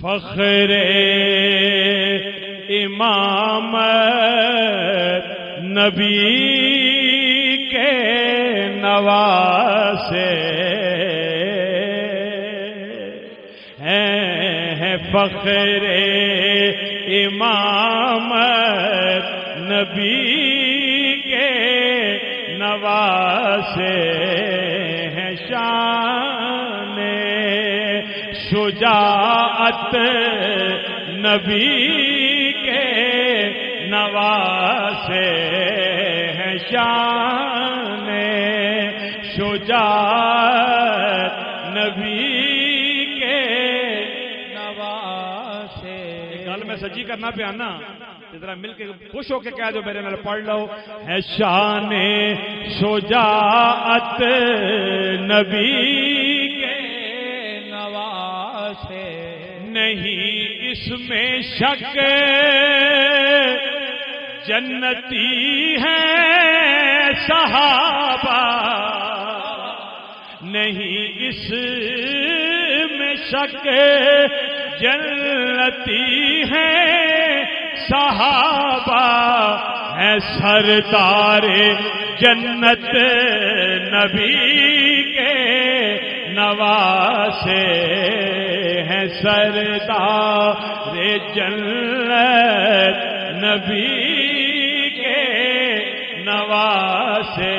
فخر امامت نبی کے نواسے ہیں، فخر امامت نبی کے نواسے ہیں، شان شجاعت نبی کے نواسے ہیں، شان شجاعت نبی کے نواسے۔ گل میں سچی کرنا پیا نا، ذرا مل کے خوش ہو کے کہہ دو میرے نال پڑھ لو، ہے شان شجاعت نبی کے نواسے، نہیں اس میں شک جنتی ہیں صحابہ، نہیں اس میں شک جنتی ہیں صحابہ، ہے سردار جنت نبی کے نواسے ہیں، سردار جنت نبی کے نواسے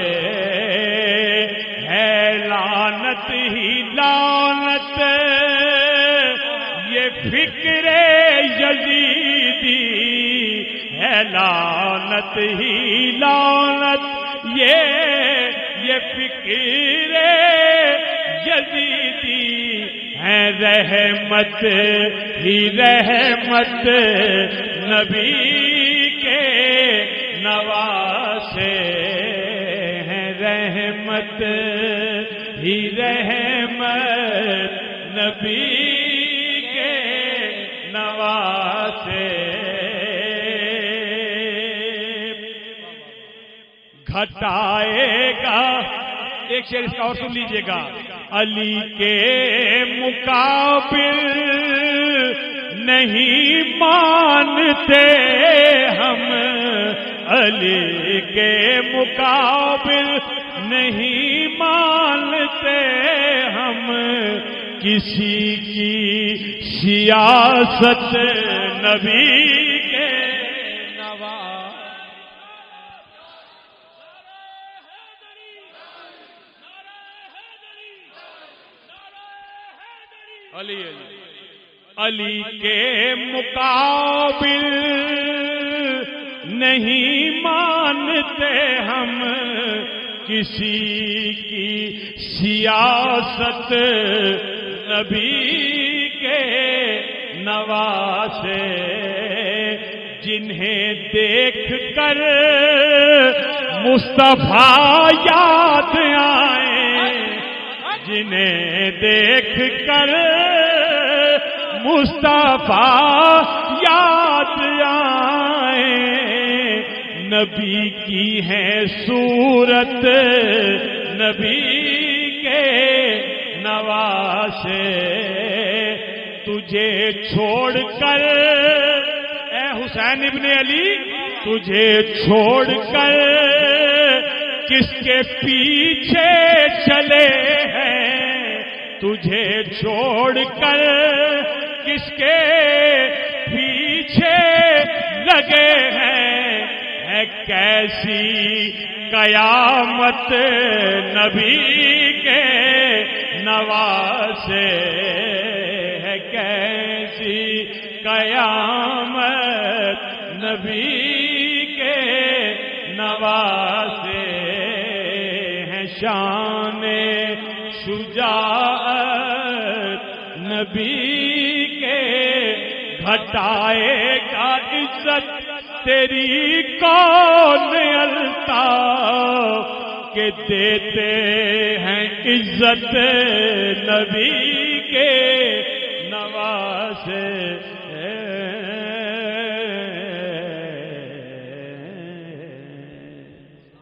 ہے، لعنت ہی لعنت یہ فکر یزیدی ہے، لعنت ہی لعنت یہ فکر یزیدی ہے، رحمت ہی رحمت نبی کے نواسے ہیں، رحمت ہی رحمت نبی کے نواسے، گھٹائے گا۔ ایک شعر اس کا اور سن لیجئے گا، علی کے مقابل نہیں مانتے ہم، علی کے مقابل نہیں مانتے ہم، کسی کی سیاست نبی کے علی کے مقابل نہیں مانتے ہم، کسی کی سیاست نبی کے نواسے، جنہیں دیکھ کر مصطفیٰ یاد آئے، جنہیں دیکھ کر مصطفیٰ یاد آئے، نبی کی ہے صورت نبی کے نواسے، تجھے چھوڑ کر اے حسین ابن علی، تجھے چھوڑ کر کس کے پیچھے چلے ہیں، تجھے چھوڑ کر کس کے پیچھے لگے ہیں، ہے کیسی قیامت نبی کے نواسے، ہے کیسی قیامت نبی کے نواسے ہیں، شان شجاعت نبی کے گھٹائے گا عزت تیری کون الطاف، کہ دیتے ہیں عزت نبی کے نواسے۔